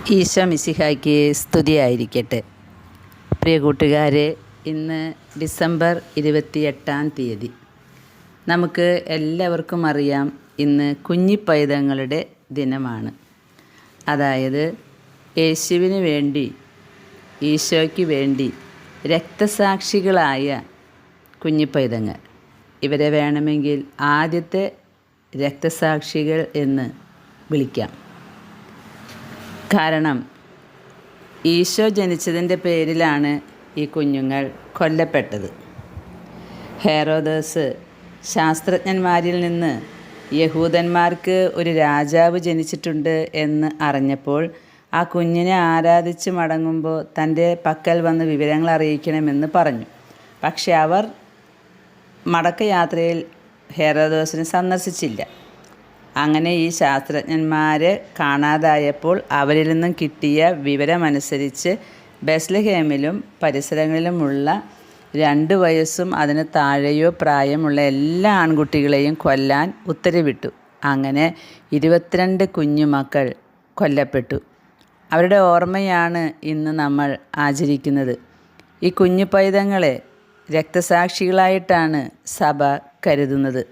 ഈശോ മിശിഹായ്ക്ക് സ്തുതിയായിരിക്കട്ടെ. പ്രിയ കൂട്ടുകാരെ, ഇന്ന് ഡിസംബർ 28 നമുക്ക് എല്ലാവർക്കും അറിയാം, ഇന്ന് കുഞ്ഞിപ്പൈതങ്ങളുടെ ദിനമാണ്. അതായത് യേശുവിന് വേണ്ടി, ഈശോയ്ക്ക് വേണ്ടി രക്തസാക്ഷികളായ കുഞ്ഞിപ്പൈതങ്ങൾ. ഇവരെ വേണമെങ്കിൽ ആദ്യത്തെ രക്തസാക്ഷികൾ എന്ന് വിളിക്കാം. കാരണം ഈശോ ജനിച്ചതിൻ്റെ പേരിലാണ് ഈ കുഞ്ഞുങ്ങൾ കൊല്ലപ്പെട്ടത്. ഹെറോദോസ് ശാസ്ത്രജ്ഞന്മാരിൽ നിന്ന് യഹൂദന്മാർക്ക് ഒരു രാജാവ് ജനിച്ചിട്ടുണ്ട് എന്ന് അറിഞ്ഞപ്പോൾ ആ കുഞ്ഞിനെ ആരാധിച്ച് മടങ്ങുമ്പോൾ തൻ്റെ പക്കൽ വന്ന് വിവരങ്ങൾ അറിയിക്കണമെന്ന് പറഞ്ഞു. പക്ഷെ അവർ മടക്കയാത്രയിൽ ഹെറോദോസിനെ സന്ദർശിച്ചില്ല. അങ്ങനെ ഈ ശാസ്ത്രജ്ഞന്മാരെ കാണാതായപ്പോൾ അവരിൽ നിന്നും കിട്ടിയ വിവരമനുസരിച്ച് ബെത്ലഹേമിലും പരിസരങ്ങളിലുമുള്ള 2 വയസ്സും അതിന് താഴെയോ പ്രായമുള്ള എല്ലാ ആൺകുട്ടികളെയും കൊല്ലാൻ ഉത്തരവിട്ടു. അങ്ങനെ 22 കുഞ്ഞുമക്കൾ കൊല്ലപ്പെട്ടു. അവരുടെ ഓർമ്മയാണ് ഇന്ന് നമ്മൾ ആചരിക്കുന്നത്. ഈ കുഞ്ഞു പൈതങ്ങളെ രക്തസാക്ഷികളായിട്ടാണ് സഭ കരുതുന്നത്.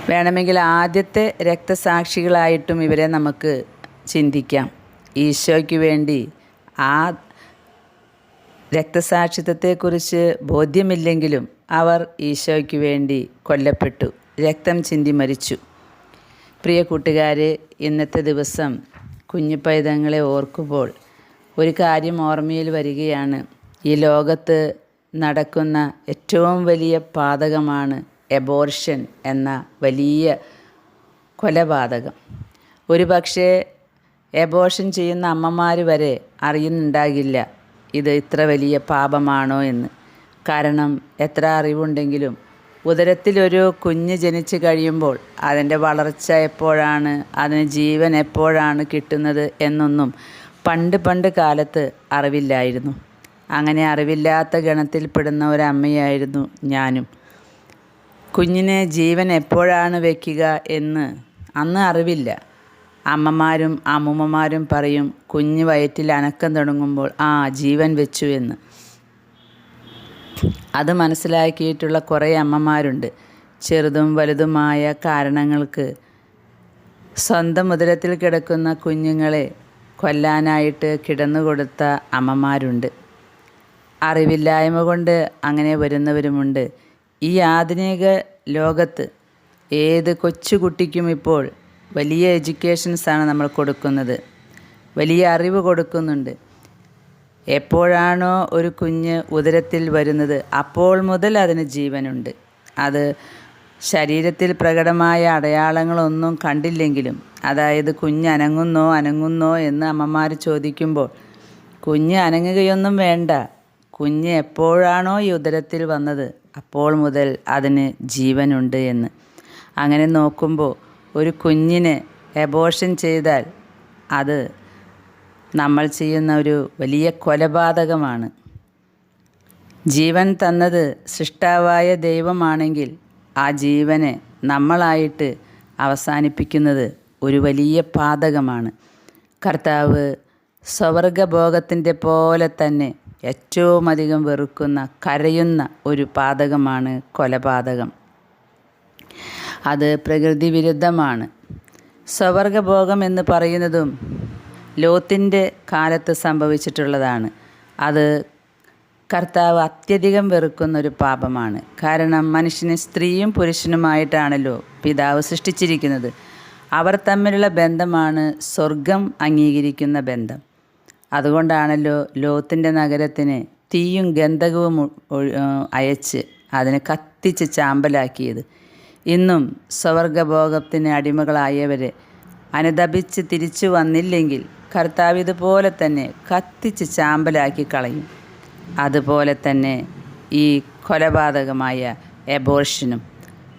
വേണമെങ്കിൽ ആദ്യത്തെ രക്തസാക്ഷികളായിട്ടും ഇവരെ നമുക്ക് ചിന്തിക്കാം. ഈശോയ്ക്ക് വേണ്ടി ആ രക്തസാക്ഷിത്വത്തെക്കുറിച്ച് ബോധ്യമില്ലെങ്കിലും അവർ ഈശോയ്ക്ക് വേണ്ടി കൊല്ലപ്പെട്ടു, രക്തം ചിന്തി മരിച്ചു. പ്രിയ കൂട്ടുകാരെ, ഇന്നത്തെ ദിവസം കുഞ്ഞു പൈതങ്ങളെ ഓർക്കുമ്പോൾ ഒരു കാര്യം ഓർമ്മയിൽ വരികയാണ്. ഈ ലോകത്ത് നടക്കുന്ന ഏറ്റവും വലിയ പാതകമാണ് എബോർഷൻ എന്ന വലിയ കൊലപാതകം. ഒരു പക്ഷേ എബോർഷൻ ചെയ്യുന്ന അമ്മമാർ വരെ അറിയുന്നുണ്ടാകില്ല ഇത് ഇത്ര വലിയ പാപമാണോ എന്ന്. കാരണം എത്ര അറിവുണ്ടെങ്കിലും ഉദരത്തിലൊരു കുഞ്ഞ് ജനിച്ച് കഴിയുമ്പോൾ അതിൻ്റെ വളർച്ച എപ്പോഴാണ്, അതിന് ജീവൻ എപ്പോഴാണ് കിട്ടുന്നത് എന്നൊന്നും പണ്ട് കാലത്ത് അറിവില്ലായിരുന്നു. അങ്ങനെ അറിവില്ലാത്ത ഗണത്തിൽപ്പെടുന്ന ഒരമ്മയായിരുന്നു ഞാനും. കുഞ്ഞിന് ജീവൻ എപ്പോഴാണ് വയ്ക്കുക എന്ന് അന്ന് അറിവില്ല. അമ്മമാരും അമ്മൂമ്മമാരും പറയും, കുഞ്ഞ് വയറ്റിൽ അനക്കം തുടങ്ങുമ്പോൾ ജീവൻ വെച്ചു എന്ന്. അത് മനസ്സിലാക്കിയിട്ടുള്ള കുറേ അമ്മമാരുണ്ട്. ചെറുതും വലുതുമായ കാരണങ്ങൾക്ക് സ്വന്തം ഉദരത്തിൽ കിടക്കുന്ന കുഞ്ഞുങ്ങളെ കൊല്ലാനായിട്ട് കിടന്നുകൊടുത്ത അമ്മമാരുണ്ട്. അറിവില്ലായ്മ കൊണ്ട് അങ്ങനെ വരുന്നവരുമുണ്ട്. ഈ ആധുനിക ലോകത്ത് ഏത് കൊച്ചുകുട്ടിക്കും ഇപ്പോൾ വലിയ എഡ്യൂക്കേഷൻസാണ് നമ്മൾ കൊടുക്കുന്നത്, വലിയ അറിവ് കൊടുക്കുന്നുണ്ട്. എപ്പോഴാണോ ഒരു കുഞ്ഞ് ഉദരത്തിൽ വരുന്നത് അപ്പോൾ മുതൽ അതിന് ജീവനുണ്ട്. അത് ശരീരത്തിൽ പ്രകടമായ അടയാളങ്ങളൊന്നും കണ്ടില്ലെങ്കിലും, അതായത് കുഞ്ഞ് അനങ്ങുന്നോ എന്ന് അമ്മമാർ ചോദിക്കുമ്പോൾ കുഞ്ഞ് അനങ്ങുകയൊന്നും വേണ്ട, കുഞ്ഞ് എപ്പോഴാണോ ഈ ഉദരത്തിൽ വന്നത് അപ്പോൾ മുതൽ അതിന് ജീവനുണ്ട് എന്ന്. അങ്ങനെ നോക്കുമ്പോൾ ഒരു കുഞ്ഞിനെ എബോർഷൻ ചെയ്താൽ അത് നമ്മൾ ചെയ്യുന്ന ഒരു വലിയ കൊലപാതകമാണ്. ജീവൻ തന്നത് സൃഷ്ടാവായ ദൈവമാണെങ്കിൽ ആ ജീവനെ നമ്മളായിട്ട് അവസാനിപ്പിക്കുന്നത് ഒരു വലിയ പാതകമാണ്. കർത്താവ് സ്വർഗഭോഗത്തിൻ്റെ പോലെ തന്നെ ഏറ്റവും അധികം വെറുക്കുന്ന, കരയുന്ന ഒരു പാതകമാണ് കൊലപാതകം. അത് പ്രകൃതി വിരുദ്ധമാണ്. സ്വർഗഭോഗം എന്ന് പറയുന്നതും ലോത്തിൻ്റെ കാലത്ത് സംഭവിച്ചിട്ടുള്ളതാണ്. അത് കർത്താവ് അത്യധികം വെറുക്കുന്നൊരു പാപമാണ്. കാരണം മനുഷ്യനെ സ്ത്രീയും പുരുഷനുമായിട്ടാണല്ലോ പിതാവ് സൃഷ്ടിച്ചിരിക്കുന്നത്. അവർ തമ്മിലുള്ള ബന്ധമാണ് സ്വർഗം അംഗീകരിക്കുന്ന ബന്ധം. അതുകൊണ്ടാണല്ലോ ലോത്തിൻ്റെ നഗരത്തിന് തീയും ഗന്ധകവും അയച്ച് അതിനെ കത്തിച്ച് ചാമ്പലാക്കിയത്. ഇന്നും സ്വർഗഭോഗത്തിന് അടിമകളായവരെ അനുതപിച്ച് തിരിച്ചു വന്നില്ലെങ്കിൽ കർത്താവ് ഇതുപോലെ തന്നെ കത്തിച്ച് ചാമ്പലാക്കി കളയും. അതുപോലെ തന്നെ ഈ കൊലപാതകമായ എബോർഷനും.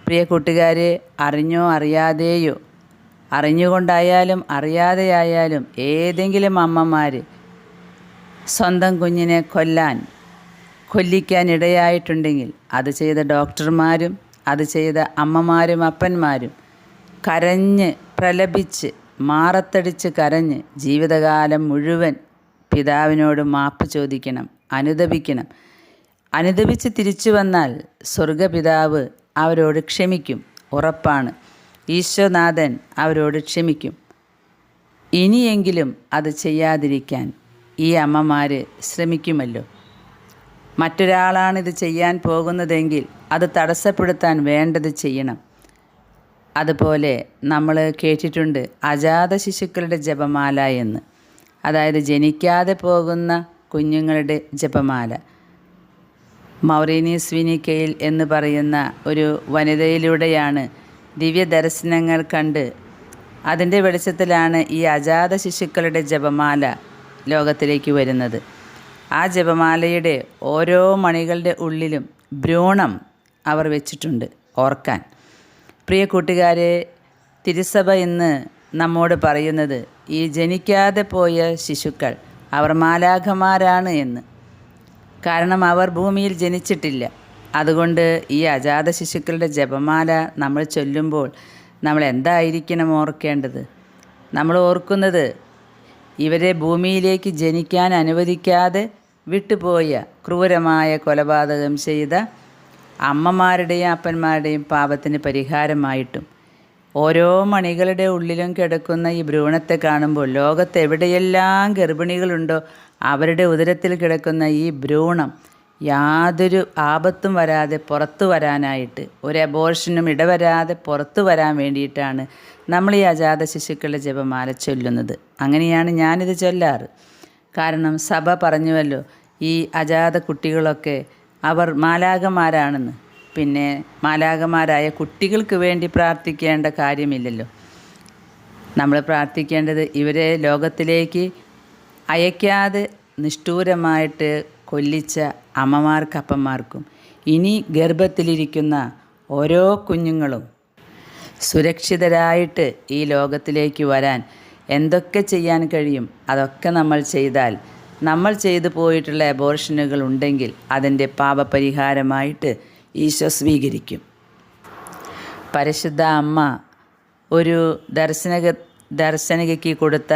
പ്രിയ കൂട്ടുകാരെ, അറിഞ്ഞോ അറിയാതെയോ, അറിഞ്ഞുകൊണ്ടായാലും അറിയാതെയായാലും ഏതെങ്കിലും അമ്മമാർ സ്വന്തം കുഞ്ഞിനെ കൊല്ലിക്കാൻ ഇടയായിട്ടുണ്ടെങ്കിൽ അത് ചെയ്ത ഡോക്ടർമാരും അത് ചെയ്ത അമ്മമാരും അപ്പന്മാരും കരഞ്ഞ് പ്രലപിച്ച് മാറത്തടിച്ച് കരഞ്ഞ് ജീവിതകാലം മുഴുവൻ പിതാവിനോട് മാപ്പ് ചോദിക്കണം, അനുതപിക്കണം. അനുതപിച്ച് തിരിച്ചു വന്നാൽ സ്വർഗപിതാവ് അവരോട് ക്ഷമിക്കും. ഉറപ്പാണ്, ഈശോനാഥൻ അവരോട് ക്ഷമിക്കും. ഇനിയെങ്കിലും അത് ചെയ്യാതിരിക്കാൻ ഈ അമ്മമാർ ശ്രമിക്കുമല്ലോ. മറ്റൊരാളാണിത് ചെയ്യാൻ പോകുന്നതെങ്കിൽ അത് തടസ്സപ്പെടുത്താൻ വേണ്ടത് ചെയ്യണം. അതുപോലെ നമ്മൾ കേട്ടിട്ടുണ്ട് അജാത ശിശുക്കളുടെ ജപമാല എന്ന്. അതായത് ജനിക്കാതെ പോകുന്ന കുഞ്ഞുങ്ങളുടെ ജപമാല. മൗറീനിയസ് വിനിക്കയിൽ എന്ന് പറയുന്ന ഒരു വനിതയിലൂടെയാണ് ദിവ്യദർശനങ്ങൾ കണ്ട് അതിൻ്റെ വെളിച്ചത്തിലാണ് ഈ അജാത ശിശുക്കളുടെ ജപമാല ലോകത്തിലേക്ക് വരുന്നത്. ആ ജപമാലയുടെ ഓരോ മണികളുടെ ഉള്ളിലും ഭ്രൂണം അവർ വെച്ചിട്ടുണ്ട് ഓർക്കാൻ. പ്രിയ കൂട്ടുകാരെ, തിരുസഭ ഇന്ന് നമ്മോട് പറയുന്നത് ഈ ജനിക്കാതെ പോയ ശിശുക്കൾ അവർ മാലാഖമാരാണ് എന്ന്. കാരണം അവർ ഭൂമിയിൽ ജനിച്ചിട്ടില്ല. അതുകൊണ്ട് ഈ അജാത ശിശുക്കളുടെ ജപമാല നമ്മൾ ചൊല്ലുമ്പോൾ നമ്മൾ എന്തായിരിക്കണം ഓർക്കേണ്ടത്? നമ്മൾ ഓർക്കുന്നത് ഇവരെ ഭൂമിയിലേക്ക് ജനിക്കാൻ അനുവദിക്കാതെ വിട്ടുപോയ ക്രൂരമായ കൊലപാതകം ചെയ്ത അമ്മമാരുടെയും അപ്പന്മാരുടെയും പാപത്തിന് പരിഹാരമായിട്ടും ഓരോ മണികളുടെ ഉള്ളിലും കിടക്കുന്ന ഈ ഭ്രൂണത്തെ കാണുമ്പോൾ ലോകത്ത് എവിടെയെല്ലാം ഗർഭിണികളുണ്ടോ അവരുടെ ഉദരത്തിൽ കിടക്കുന്ന ഈ ഭ്രൂണം യാതൊരു ആപത്തും വരാതെ പുറത്തു വരാനായിട്ട്, ഒരു അബോർഷനും ഇടവരാതെ പുറത്തു വരാൻ വേണ്ടിയിട്ടാണ് നമ്മൾ ഈ അജാത ശിശുക്കളുടെ ജപമാല ചൊല്ലുന്നത്. അങ്ങനെയാണ് ഞാനിത് ചൊല്ലാറ്. കാരണം സഭ പറഞ്ഞുവല്ലോ ഈ അജാത കുട്ടികളൊക്കെ അവർ മാലാഖമാരാണെന്ന്. പിന്നെ മാലാഖമാരായ കുട്ടികൾക്ക് വേണ്ടി പ്രാർത്ഥിക്കേണ്ട കാര്യമില്ലല്ലോ. നമ്മൾ പ്രാർത്ഥിക്കേണ്ടത് ഇവരെ ലോകത്തിലേക്ക് അയക്കാതെ നിഷ്ഠൂരമായിട്ട് കൊല്ലിച്ച അമ്മമാർക്കപ്പന്മാർക്കും ഇനി ഗർഭത്തിലിരിക്കുന്ന ഓരോ കുഞ്ഞുങ്ങളും സുരക്ഷിതരായിട്ട് ഈ ലോകത്തിലേക്ക് വരാൻ എന്തൊക്കെ ചെയ്യാൻ കഴിയും അതൊക്കെ നമ്മൾ ചെയ്താൽ, നമ്മൾ ചെയ്തു പോയിട്ടുള്ള അബോർഷനുകൾ ഉണ്ടെങ്കിൽ അതിൻ്റെ പാപപരിഹാരമായിട്ട് ഈശോ പരിശുദ്ധ അമ്മ ഒരു ദർശനികയ്ക്ക് കൊടുത്ത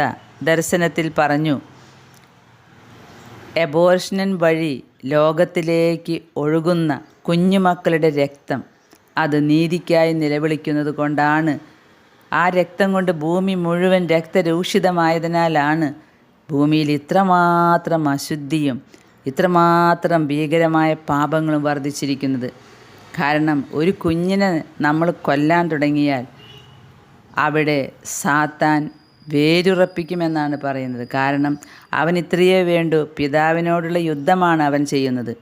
ദർശനത്തിൽ പറഞ്ഞു, അബോർഷൻ വഴി ലോകത്തിലേക്ക് ഒഴുകുന്ന കുഞ്ഞുമക്കളുടെ രക്തം അത് നീതിക്കായി നിലവിളിക്കുന്നത് കൊണ്ടാണ്. ആ രക്തം കൊണ്ട് ഭൂമി മുഴുവൻ രക്തരൂഷിതമായതിനാലാണ് ഭൂമിയിൽ ഇത്രമാത്രം അശുദ്ധിയും ഇത്രമാത്രം ഭീകരമായ പാപങ്ങളും വർദ്ധിച്ചിരിക്കുന്നത്. കാരണം ഒരു കുഞ്ഞിനെ നമ്മൾ കൊല്ലാൻ തുടങ്ങിയാൽ അവിടെ സാത്താൻ വേരുറപ്പിക്കുമെന്നാണ് പറയുന്നത്. കാരണം അവൻ ഇത്രയേ വേണ്ടൂ, പിതാവിനോടുള്ള യുദ്ധമാണ് അവൻ ചെയ്യുന്നത്.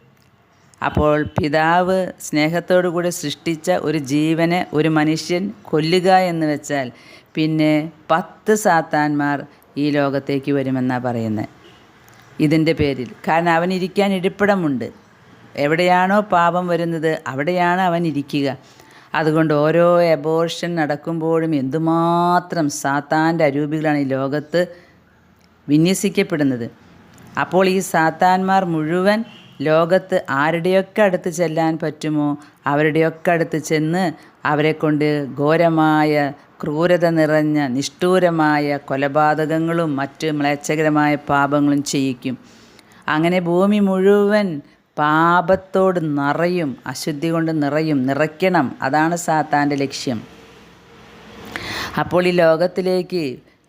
അപ്പോൾ പിതാവ് സ്നേഹത്തോടു കൂടി സൃഷ്ടിച്ച ഒരു ജീവനെ ഒരു മനുഷ്യൻ കൊല്ലുക എന്ന് വെച്ചാൽ പിന്നെ 10 സാത്താന്മാർ ഈ ലോകത്തേക്ക് വരുമെന്നാണ് പറയുന്നത് ഇതിൻ്റെ പേരിൽ. കാരണം അവൻ ഇരിക്കാൻ ഇരിപ്പിടമുണ്ട്. എവിടെയാണോ പാപം വരുന്നത് അവിടെയാണ് അവൻ ഇരിക്കുക. അതുകൊണ്ട് ഓരോ അബോർഷൻ നടക്കുമ്പോഴും എന്തുമാത്രം സാത്താൻ്റെ അരൂപികളാണ് ഈ ലോകത്ത് വിന്യസിക്കപ്പെടുന്നത്. അപ്പോൾ ഈ സാത്താന്മാർ മുഴുവൻ ലോകത്ത് ആരുടെയൊക്കെ അടുത്ത് ചെല്ലാൻ പറ്റുമോ അവരുടെയൊക്കെ അടുത്ത് ചെന്ന് അവരെ കൊണ്ട് ഘോരമായ ക്രൂരത നിറഞ്ഞ നിഷ്ഠൂരമായ കൊലപാതകങ്ങളും മറ്റ് മ്ലേച്ഛകരമായ പാപങ്ങളും ചെയ്യിക്കും. അങ്ങനെ ഭൂമി മുഴുവൻ പാപത്തോട് നിറയും, അശുദ്ധി കൊണ്ട് നിറയ്ക്കണം. അതാണ് സാത്താൻ്റെ ലക്ഷ്യം. അപ്പോൾ ഈ ലോകത്തിലേക്ക്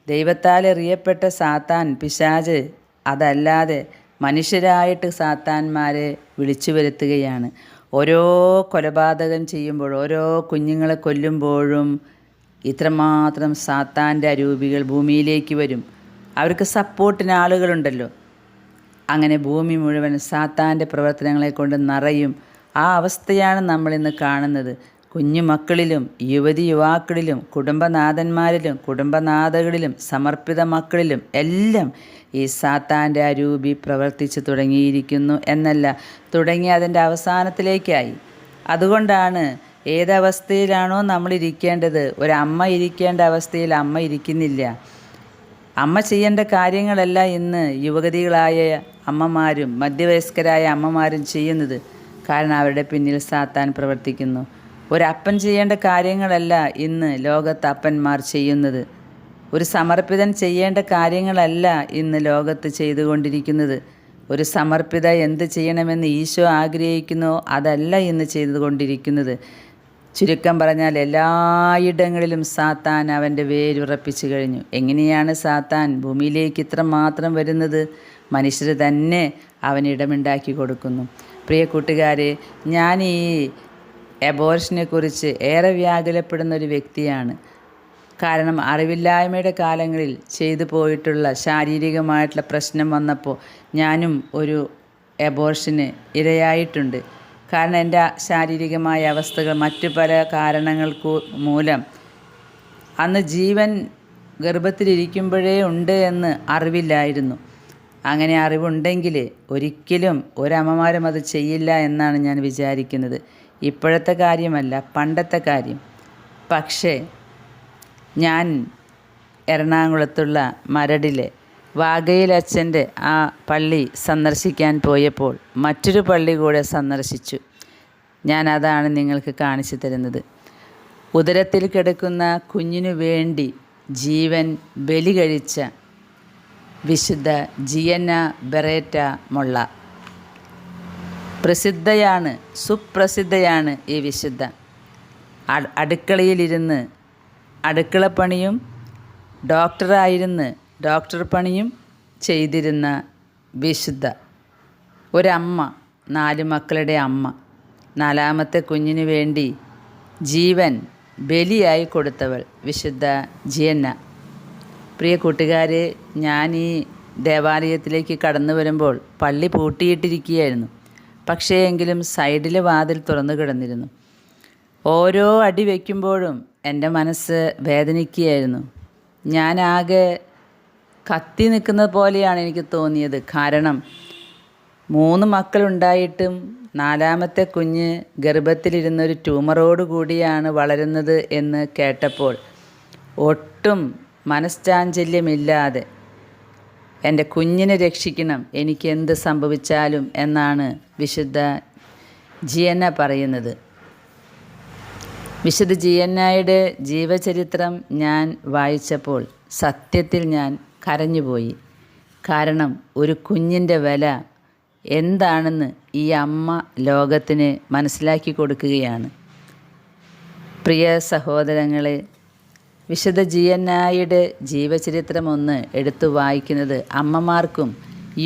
ദൈവത്താൽ എറിയപ്പെട്ട സാത്താൻ പിശാച് അതല്ലാതെ മനുഷ്യരായിട്ട് സാത്താന്മാരെ വിളിച്ചു വരുത്തുകയാണ്. ഓരോ കൊലപാതകം ചെയ്യുമ്പോൾ, ഓരോ കുഞ്ഞുങ്ങളെ കൊല്ലുമ്പോഴും ഇത്രമാത്രം സാത്താൻ്റെ അരൂപികൾ ഭൂമിയിലേക്ക് വരും. അവർക്ക് സപ്പോർട്ടിന് ആളുകളുണ്ടല്ലോ. അങ്ങനെ ഭൂമി മുഴുവൻ സാത്താൻ്റെ പ്രവർത്തനങ്ങളെ കൊണ്ട് നിറയും. ആ അവസ്ഥയാണ് നമ്മളിന്ന് കാണുന്നത്. കുഞ്ഞു മക്കളിലും യുവതി യുവാക്കളിലും കുടുംബനാഥന്മാരിലും കുടുംബനാഥകളിലും സമർപ്പിത മക്കളിലും എല്ലാം ഈ സാത്താൻ്റെ അരൂപി പ്രവർത്തിച്ചു തുടങ്ങിയിരിക്കുന്നു എന്നല്ല, തുടങ്ങി അതിൻ്റെ അവസാനത്തിലേക്കായി. അതുകൊണ്ടാണ് ഏതവസ്ഥയിലാണോ നമ്മൾ ഇരിക്കേണ്ടത്, ഒരമ്മ ഇരിക്കേണ്ട അവസ്ഥയിൽ അമ്മ ഇരിക്കുന്നില്ല. അമ്മ ചെയ്യേണ്ട കാര്യങ്ങളല്ല ഇന്ന് യുവതികളായ അമ്മമാരും മധ്യവയസ്കരായ അമ്മമാരും ചെയ്യുന്നത്. കാരണം അവരുടെ പിന്നിൽ സാത്താൻ പ്രവർത്തിക്കുന്നു. ഒരപ്പൻ ചെയ്യേണ്ട കാര്യങ്ങളല്ല ഇന്ന് ലോകത്ത് അപ്പന്മാർ ചെയ്യുന്നത്. ഒരു സമർപ്പിതൻ ചെയ്യേണ്ട കാര്യങ്ങളല്ല ഇന്ന് ലോകത്ത് ചെയ്തുകൊണ്ടിരിക്കുന്നത്. ഒരു സമർപ്പിത എന്ത് ചെയ്യണമെന്ന് ഈശോ ആഗ്രഹിക്കുന്നോ അതല്ല ഇന്ന് ചെയ്തുകൊണ്ടിരിക്കുന്നത്. ചുരുക്കം പറഞ്ഞാൽ എല്ലായിടങ്ങളിലും സാത്താൻ അവൻ്റെ വേരുറപ്പിച്ചു കഴിഞ്ഞു. എങ്ങനെയാണ് സാത്താൻ ഭൂമിയിലേക്ക് ഇത്ര മാത്രം വരുന്നത്? മനുഷ്യർ തന്നെ അവനിടമുണ്ടാക്കി കൊടുക്കുന്നു. പ്രിയ കൂട്ടുകാരെ, ഞാൻ ഈ അബോർഷനെക്കുറിച്ച് ഏറെ വ്യാകുലപ്പെടുന്ന ഒരു വ്യക്തിയാണ്. കാരണം അറിവില്ലായ്മയുടെ കാലങ്ങളിൽ ചെയ്തു പോയിട്ടുള്ള ശാരീരികമായിട്ടുള്ള പ്രശ്നം വന്നപ്പോൾ ഞാനും ഒരു അബോർഷന് ഇരയായിട്ടുണ്ട്. കാരണം എൻ്റെ ശാരീരികമായ അവസ്ഥകൾ മറ്റു പല കാരണങ്ങൾക്ക് മൂലം അന്ന് ജീവൻ ഗർഭത്തിലിരിക്കുമ്പോഴേ ഉണ്ട് എന്ന് അറിവില്ലായിരുന്നു. അങ്ങനെ അറിവുണ്ടെങ്കിൽ ഒരിക്കലും ഒരമ്മമാരും അത് ചെയ്യില്ല എന്നാണ് ഞാൻ വിചാരിക്കുന്നത്. ഇപ്പോഴത്തെ കാര്യമല്ല, പണ്ടത്തെ കാര്യം. പക്ഷേ ഞാൻ എറണാകുളത്തുള്ള മരടിലെ വാഗയിലച്ഛൻ്റെ ആ പള്ളി സന്ദർശിക്കാൻ പോയപ്പോൾ മറ്റൊരു പള്ളി കൂടെ സന്ദർശിച്ചു. ഞാൻ അതാണ് നിങ്ങൾക്ക് കാണിച്ചു തരുന്നത്. ഉദരത്തിൽ കിടക്കുന്ന കുഞ്ഞിനു വേണ്ടി ജീവൻ ബലി കഴിച്ച വിശുദ്ധ ജിയന്ന ബെറേറ്റ മൊള്ള. പ്രസിദ്ധയാണ്, സുപ്രസിദ്ധയാണ് ഈ വിശുദ്ധ. അടുക്കളയിലിരുന്ന് അടുക്കളപ്പണിയും ഡോക്ടറായിരുന്ന് ഡോക്ടർ പണിയും ചെയ്തിരുന്ന വിശുദ്ധ. ഒരമ്മ, 4 മക്കളുടെ അമ്മ, 4ാമത്തെ കുഞ്ഞിനു വേണ്ടി ജീവൻ ബലിയായി കൊടുത്തവൾ വിശുദ്ധ ജിയന്ന. പ്രിയ കൂട്ടുകാരെ, ഞാൻ ഈ ദേവാലയത്തിലേക്ക് കടന്നു വരുമ്പോൾ പള്ളി പൂട്ടിയിട്ടിരിക്കുകയായിരുന്നു. പക്ഷേ എങ്കിലും സൈഡിൽ വാതിൽ തുറന്നു കിടന്നിരുന്നു. ഓരോ അടി വയ്ക്കുമ്പോഴും എൻ്റെ മനസ്സ് വേദനിക്കുകയായിരുന്നു. ഞാനാകെ കത്തി നിൽക്കുന്നത് പോലെയാണ് എനിക്ക് തോന്നിയത്. കാരണം 3 മക്കളുണ്ടായിട്ടും 4ാമത്തെ കുഞ്ഞ് ഗർഭത്തിലിരുന്നൊരു ട്യൂമറോട് കൂടിയാണ് വളരുന്നത് എന്ന് കേട്ടപ്പോൾ ഒട്ടും മനഃശാഞ്ചല്യമില്ലാതെ എൻ്റെ കുഞ്ഞിനെ രക്ഷിക്കണം, എനിക്ക് എന്ത് സംഭവിച്ചാലും എന്നാണ് വിശുദ്ധ ജിയന്ന പറയുന്നത്. വിശുദ്ധ ജിയന്നയുടെ ജീവചരിത്രം ഞാൻ വായിച്ചപ്പോൾ സത്യത്തിൽ ഞാൻ കരഞ്ഞുപോയി. കാരണം ഒരു കുഞ്ഞിൻ്റെ വില എന്താണെന്ന് ഈ അമ്മ ലോകത്തിന് മനസ്സിലാക്കി കൊടുക്കുകയാണ്. പ്രിയ സഹോദരങ്ങളെ, വിശുദ്ധ ജിയന്നയുടെ ജീവചരിത്രം ഒന്ന് എടുത്തു വായിക്കുന്നത് അമ്മമാർക്കും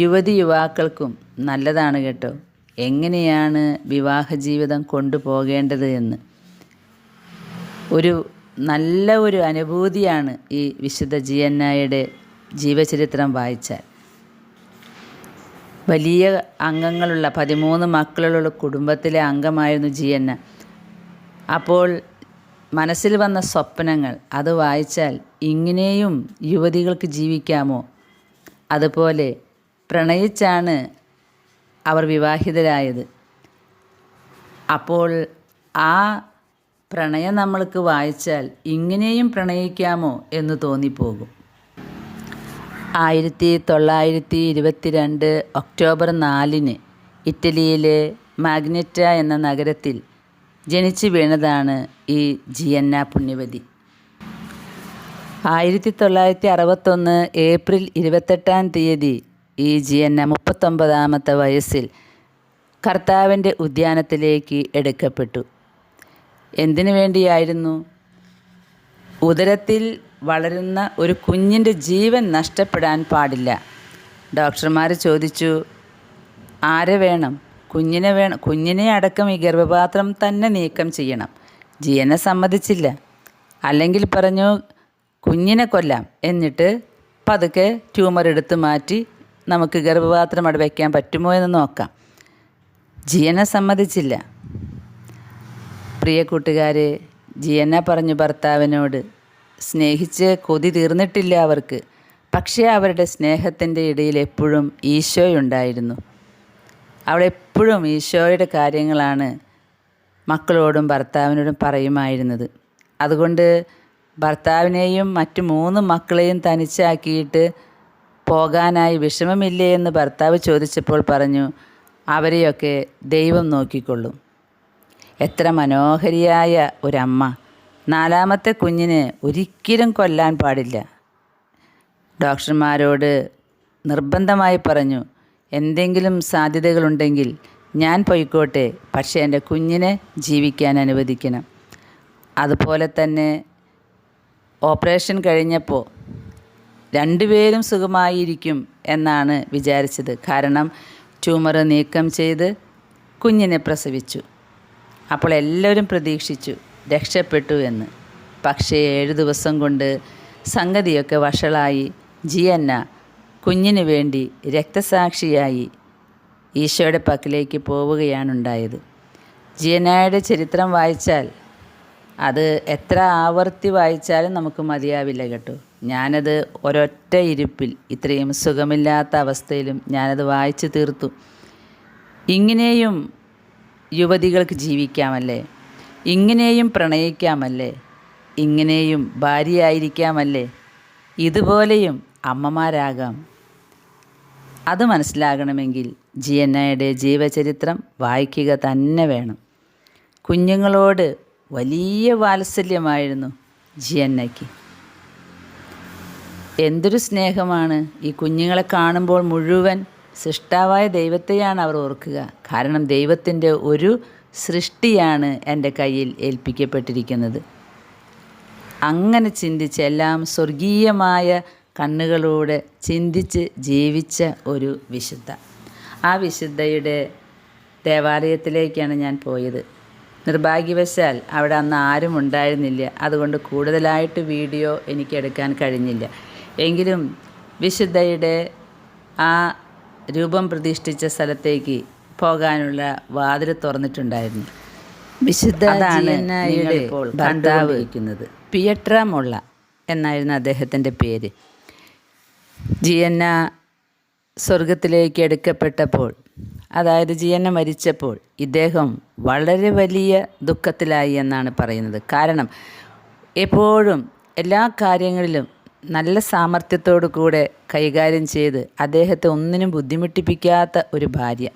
യുവതി-യുവാക്കൾക്കും നല്ലതാണ് കേട്ടോ. എങ്ങനെയാണ് വിവാഹ ജീവിതം കൊണ്ടുപോകേണ്ടത് എന്ന് നല്ല ഒരു അനുഭൂതിയാണ് ഈ വിശുദ്ധ ജിയന്നയുടെ ജീവചരിത്രം വായിച്ചാൽ. വലിയ അംഗങ്ങളുള്ള 13 മക്കളുള്ള കുടുംബത്തിലെ അംഗമായിരുന്നു ജിയന്ന. അപ്പോൾ മനസ്സിൽ വന്ന സ്വപ്നങ്ങൾ അത് വായിച്ചാൽ ഇങ്ങനെയും യുവതികൾക്ക് ജീവിക്കാമോ? അതുപോലെ പ്രണയിച്ചാണ് അവർ വിവാഹിതരായത്. അപ്പോൾ ആ പ്രണയം നമ്മൾക്ക് വായിച്ചാൽ ഇങ്ങനെയും പ്രണയിക്കാമോ എന്ന് തോന്നിപ്പോകും. 1922 ഒക്ടോബർ 4 ഇറ്റലിയിലെ മാഗ്നറ്റ എന്ന നഗരത്തിൽ ജനിച്ചു വീണതാണ് ഈ ജിയന്ന പുണ്യവതി. 1961 ഏപ്രിൽ 28 ഈ ജിയന്ന 39ാമത്തെ വയസ്സിൽ കർത്താവിൻ്റെ ഉദ്യാനത്തിലേക്ക് എടുക്കപ്പെട്ടു. എന്തിനു വേണ്ടിയായിരുന്നു? ഉദരത്തിൽ വളരുന്ന ഒരു കുഞ്ഞിൻ്റെ ജീവൻ നഷ്ടപ്പെടാൻ പാടില്ല. ഡോക്ടർമാർ ചോദിച്ചു, ആരെ വേണം? കുഞ്ഞിനെ വേണം. കുഞ്ഞിനെ അടക്കം ഈ ഗർഭപാത്രം തന്നെ നീക്കം ചെയ്യണം. ജിയന്ന സമ്മതിച്ചില്ല. അല്ലെങ്കിൽ പറഞ്ഞു, കുഞ്ഞിനെ കൊല്ലാം, എന്നിട്ട് പതുക്കെ ട്യൂമർ എടുത്ത് മാറ്റി നമുക്ക് ഗർഭപാത്രം അവിടെ വയ്ക്കാൻ പറ്റുമോ എന്ന് നോക്കാം. ജിയന്ന സമ്മതിച്ചില്ല. പ്രിയ കൂട്ടുകാരെ, ജിയന്ന പറഞ്ഞു ഭർത്താവിനോട്, സ്നേഹിച്ച് കൊതി തീർന്നിട്ടില്ല അവർക്ക്. പക്ഷേ അവരുടെ സ്നേഹത്തിൻ്റെ ഇടയിൽ എപ്പോഴും ഈശോയുണ്ടായിരുന്നു. അവളെപ്പോഴും ഈശോയുടെ കാര്യങ്ങളാണ് മക്കളോടും ഭർത്താവിനോടും പറയുമായിരുന്നത്. അതുകൊണ്ട് ഭർത്താവിനെയും മറ്റു 3 മക്കളെയും തനിച്ചാക്കിയിട്ട് പോകാനായി വിഷമമില്ലേ എന്ന് ഭർത്താവ് ചോദിച്ചപ്പോൾ പറഞ്ഞു, അവരെയൊക്കെ ദൈവം നോക്കിക്കൊള്ളും. എത്ര മനോഹരിയായ ഒരമ്മ! 4ാമത്തെ കുഞ്ഞിനെ ഒരിക്കലും കൊല്ലാൻ പാടില്ല. ഡോക്ടർമാരോട് നിർബന്ധമായി പറഞ്ഞു, എന്തെങ്കിലും സാധ്യതകളുണ്ടെങ്കിൽ ഞാൻ പോയിക്കോട്ടെ, പക്ഷേ എൻ്റെ കുഞ്ഞിനെ ജീവിക്കാൻ അനുവദിക്കണം. അതുപോലെ തന്നെ ഓപ്പറേഷൻ കഴിഞ്ഞപ്പോൾ രണ്ടുപേരും സുഖമായിരിക്കും എന്നാണ് വിചാരിച്ചത്. കാരണം ട്യൂമർ നീക്കം ചെയ്ത് കുഞ്ഞിനെ പ്രസവിച്ചു. അപ്പോൾ എല്ലാവരും പ്രതീക്ഷിച്ചു രക്ഷപ്പെട്ടു എന്ന്. പക്ഷേ 7 ദിവസം കൊണ്ട് സംഗതിയൊക്കെ വഷളായി. ജിയന്ന കുഞ്ഞിന് വേണ്ടി രക്തസാക്ഷിയായി ഈശോയുടെ പക്കലേക്ക് പോവുകയാണുണ്ടായത്. ജിയന്നയുടെ ചരിത്രം വായിച്ചാൽ അത് എത്ര ആവർത്തി വായിച്ചാലും നമുക്ക് മതിയാവില്ല കേട്ടോ. ഞാനത് ഒരൊറ്റ ഇരിപ്പിൽ ഇത്രയും സുഖമില്ലാത്ത അവസ്ഥയിലും ഞാനത് വായിച്ചു തീർത്തു. ഇങ്ങനെയും യുവതികൾക്ക് ജീവിക്കാമല്ലേ, ഇങ്ങനെയും പ്രണയിക്കാമല്ലേ, ഇങ്ങനെയും ഭാര്യയായിരിക്കാമല്ലേ, ഇതുപോലെയും അമ്മമാരാകാം. അത് മനസ്സിലാകണമെങ്കിൽ ജിയന്നയുടെ ജീവചരിത്രം വായിക്കുക തന്നെ വേണം. കുഞ്ഞുങ്ങളോട് വലിയ വാത്സല്യമായിരുന്നു ജിയന്നയ്ക്ക്. എന്തൊരു സ്നേഹമാണ്! ഈ കുഞ്ഞുങ്ങളെ കാണുമ്പോൾ മുഴുവൻ സൃഷ്ടാവായ ദൈവത്തെയാണ് അവർ ഓർക്കുക. കാരണം ദൈവത്തിൻ്റെ ഒരു സൃഷ്ടിയാണ് എൻ്റെ കയ്യിൽ ഏൽപ്പിക്കപ്പെട്ടിരിക്കുന്നത്. അങ്ങനെ ചിന്തിച്ച് എല്ലാം സ്വർഗീയമായ കണ്ണുകളോടെ ചിന്തിച്ച് ജീവിച്ച ഒരു വിശുദ്ധ. ആ വിശുദ്ധയുടെ ദേവാലയത്തിലേക്കാണ് ഞാൻ പോയത്. നിർഭാഗ്യവശാൽ അവിടെ അന്ന് ആരും ഉണ്ടായിരുന്നില്ല. അതുകൊണ്ട് കൂടുതലായിട്ട് വീഡിയോ എനിക്ക് എടുക്കാൻ കഴിഞ്ഞില്ല. എങ്കിലും വിശുദ്ധയുടെ ആ രൂപം പ്രതിഷ്ഠിച്ച സ്ഥലത്തേക്ക് പോകാനുള്ള വാതിൽ തുറന്നിട്ടുണ്ടായിരുന്നു. വിശുദ്ധ ജിയന്നയുടെ ഭർത്താവ് പിയട്ര മൊള്ള എന്നായിരുന്നു അദ്ദേഹത്തിൻ്റെ പേര്. ജിയന്ന സ്വർഗത്തിലേക്ക് എടുക്കപ്പെട്ടപ്പോൾ, അതായത് ജിയന്ന മരിച്ചപ്പോൾ, ഇദ്ദേഹം വളരെ വലിയ ദുഃഖത്തിലായി എന്നാണ് പറയുന്നത്. കാരണം എപ്പോഴും എല്ലാ കാര്യങ്ങളിലും നല്ല സാമർത്ഥ്യത്തോടു കൂടെ കൈകാര്യം ചെയ്ത് അദ്ദേഹത്തെ ഒന്നിനും ബുദ്ധിമുട്ടിപ്പിക്കാത്ത ഒരു ഭാര്യ.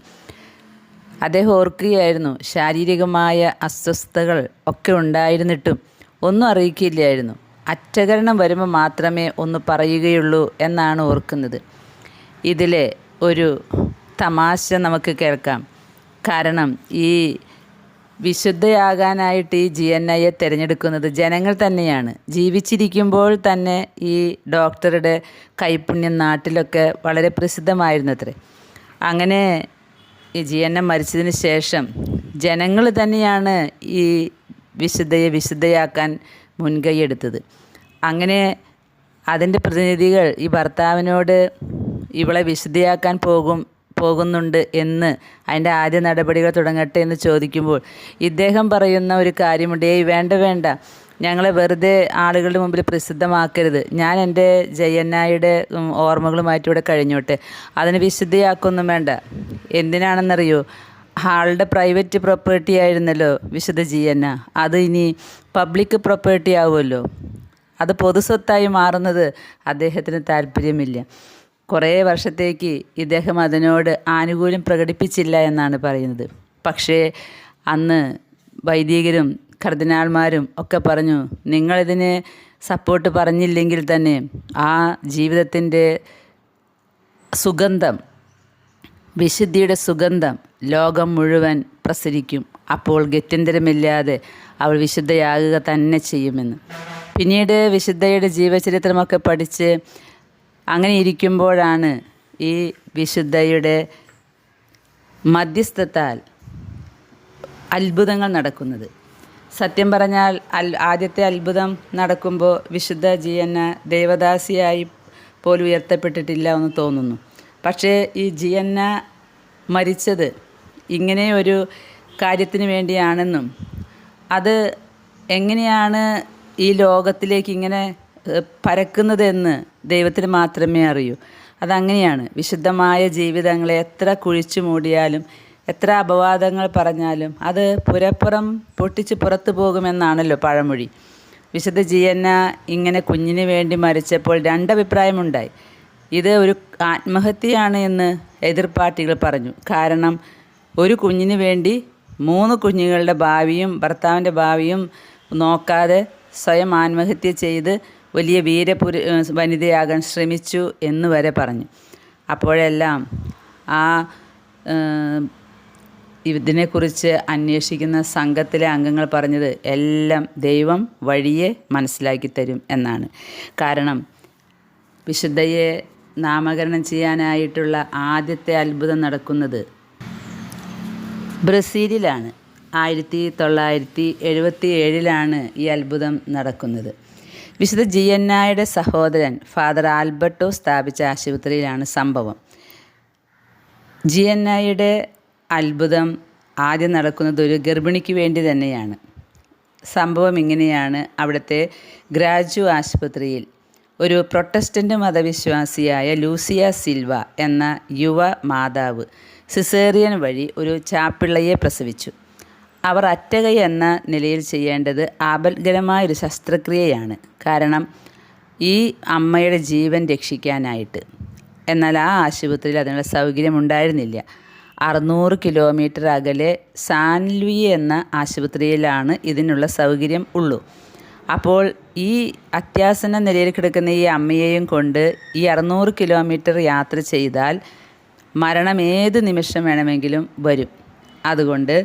അദ്ദേഹം ഓർക്കുകയായിരുന്നു, ശാരീരികമായ അസ്വസ്ഥതകൾ ഒക്കെ ഉണ്ടായിരുന്നിട്ടും ഒന്നും അറിയിക്കില്ലായിരുന്നു. അറ്റകരണം വരുമ്പോൾ മാത്രമേ ഒന്ന് പറയുകയുള്ളൂ എന്നാണ് ഓർക്കുന്നത്. ഇതിലെ ഒരു തമാശ നമുക്ക് കേൾക്കാം. കാരണം ഈ വിശുദ്ധയാകാനായിട്ട് ഈ ജിയന്നയെ തിരഞ്ഞെടുക്കുന്നത് ജനങ്ങൾ തന്നെയാണ്. ജീവിച്ചിരിക്കുമ്പോൾ തന്നെ ഈ ഡോക്ടറുടെ കൈപുണ്യം നാട്ടിലൊക്കെ വളരെ പ്രസിദ്ധമായിരുന്നത്രേ. അങ്ങനെ ഈ ജിയന്ന മരിച്ചതിന് ശേഷം ജനങ്ങൾ തന്നെയാണ് ഈ വിശുദ്ധയെ വിശുദ്ധയാക്കാൻ മുൻകൈയെടുത്തത്. അങ്ങനെ അതിൻ്റെ പ്രതിനിധികൾ ഈ ഭർത്താവിനോട് ഇവളെ വിശുദ്ധയാക്കാൻ പോകുന്നുണ്ട് എന്ന് അതിൻ്റെ ആദ്യ നടപടികൾ തുടങ്ങട്ടെ എന്ന് ചോദിക്കുമ്പോൾ ഇദ്ദേഹം പറയുന്ന ഒരു കാര്യമുണ്ട്, വേണ്ട, ഞങ്ങളെ വെറുതെ ആളുകളുടെ മുമ്പിൽ പ്രസിദ്ധമാക്കരുത്. ഞാൻ എൻ്റെ ജിയന്നയുടെ ഓർമ്മകളുമായിട്ട് ഇവിടെ കഴിഞ്ഞോട്ടെ, അതിന് വിശുദ്ധയാക്കൊന്നും വേണ്ട. എന്തിനാണെന്നറിയോ? ആളുടെ പ്രൈവറ്റ് പ്രോപ്പർട്ടി ആയിരുന്നല്ലോ വിശുദ്ധ ജിയന്ന. അത് ഇനി പബ്ലിക് പ്രോപ്പർട്ടി ആവുമല്ലോ. അത് പൊതുസ്വത്തായി മാറുന്നത് അദ്ദേഹത്തിന് താല്പര്യമില്ല. കുറേ വർഷത്തേക്ക് ഇദ്ദേഹം അതിനോട് ആനുകൂല്യം പ്രകടിപ്പിച്ചില്ല എന്നാണ് പറയുന്നത്. പക്ഷേ അന്ന് വൈദികരും കർദിനാൾമാരും ഒക്കെ പറഞ്ഞു, നിങ്ങളിതിന് സപ്പോർട്ട് പറഞ്ഞില്ലെങ്കിൽ തന്നെ ആ ജീവിതത്തിൻ്റെ സുഗന്ധം, വിശുദ്ധിയുടെ സുഗന്ധം ലോകം മുഴുവൻ പ്രസരിക്കും. അപ്പോൾ ഗത്യന്തരമില്ലാതെ അവൾ വിശുദ്ധയാകുക തന്നെ ചെയ്യുമെന്ന്. പിന്നീട് വിശുദ്ധയുടെ ജീവചരിത്രമൊക്കെ പഠിച്ച് അങ്ങനെ ഇരിക്കുമ്പോഴാണ് ഈ വിശുദ്ധയുടെ മധ്യസ്ഥത്താൽ അത്ഭുതങ്ങൾ നടക്കുന്നത്. സത്യം പറഞ്ഞാൽ ആദ്യത്തെ അത്ഭുതം നടക്കുമ്പോൾ വിശുദ്ധ ജിയന്ന ദേവദാസിയായി പോലും ഉയർത്തപ്പെട്ടിട്ടില്ല എന്ന് തോന്നുന്നു. പക്ഷേ ഈ ജിയന്ന മരിച്ചത് ഇങ്ങനെ ഒരു കാര്യത്തിന് വേണ്ടിയാണെന്നും അത് എങ്ങനെയാണ് ഈ ലോകത്തിലേക്ക് ഇങ്ങനെ പരക്കുന്നതെന്ന് ദൈവത്തിന് മാത്രമേ അറിയൂ. അതങ്ങനെയാണ്. വിശുദ്ധമായ ജീവിതങ്ങളെ എത്ര കുഴിച്ചു മൂടിയാലും എത്ര അപവാദങ്ങൾ പറഞ്ഞാലും അത് പുരപ്പുറം പൊട്ടിച്ച് പുറത്തു പോകുമെന്നാണല്ലോ പഴമൊഴി. വിശുദ്ധ ജിയന്ന ഇങ്ങനെ കുഞ്ഞിന് വേണ്ടി മരിച്ചപ്പോൾ രണ്ടഭിപ്രായമുണ്ടായി. ഇത് ഒരു ആത്മഹത്യയാണ് എന്ന് എതിർപ്പാർട്ടികൾ പറഞ്ഞു. കാരണം ഒരു കുഞ്ഞിന് വേണ്ടി 3 കുഞ്ഞുങ്ങളുടെ ഭാവിയും ഭർത്താവിൻ്റെ ഭാവിയും നോക്കാതെ സ്വയം ആത്മഹത്യ ചെയ്ത് വലിയ വനിതയാകാൻ ശ്രമിച്ചു എന്ന് വരെ പറഞ്ഞു. അപ്പോഴെല്ലാം ആ ഇതിനെക്കുറിച്ച് അന്വേഷിക്കുന്ന സംഘത്തിലെ അംഗങ്ങൾ പറഞ്ഞത് എല്ലാം ദൈവം വഴിയെ മനസ്സിലാക്കി തരും എന്നാണ്. കാരണം വിശുദ്ധയെ നാമകരണം ചെയ്യാനായിട്ടുള്ള ആദ്യത്തെ അത്ഭുതം നടക്കുന്നത് ബ്രസീലിലാണ്. 1977 ഈ അത്ഭുതം നടക്കുന്നത്. വിശുദ്ധ ജിയന്നായുടെ സഹോദരൻ ഫാദർ ആൽബർട്ടോ സ്ഥാപിച്ച ആശുപത്രിയിലാണ് സംഭവം. ജിയന്നായുടെ അത്ഭുതം ആദ്യം നടക്കുന്നത് ഒരു ഗർഭിണിക്ക് വേണ്ടി തന്നെയാണ്. സംഭവം ഇങ്ങനെയാണ്. അവിടുത്തെ ഗ്രാജു ആശുപത്രിയിൽ ഒരു പ്രൊട്ടസ്റ്റൻ്റ് മതവിശ്വാസിയായ ലൂസിയ സിൽവ എന്ന യുവ മാതാവ് സിസേറിയൻ വഴി ഒരു ചാപ്പിള്ളയെ പ്രസവിച്ചു. അവർ അറ്റകൈ എന്ന നിലയിൽ ചെയ്യേണ്ടത് ആപത്കരമായൊരു ശസ്ത്രക്രിയയാണ്. കാരണം ഈ അമ്മയുടെ ജീവൻ രക്ഷിക്കാനായിട്ട്. എന്നാൽ ആ ആശുപത്രിയിൽ അതിനുള്ള സൗകര്യമുണ്ടായിരുന്നില്ല. 600 കിലോമീറ്റർ അകലെ സാൻ ലൂയി എന്ന ആശുപത്രിയിലാണ് ഇതിനുള്ള സൗകര്യം ഉള്ളൂ. അപ്പോൾ ഈ അത്യാസന്ന നിലയിൽ കിടക്കുന്ന ഈ അമ്മയെയും കൊണ്ട് ഈ 600 കിലോമീറ്റർ യാത്ര ചെയ്താൽ മരണം ഏത് നിമിഷം വേണമെങ്കിലും വരും. അതുകൊണ്ട്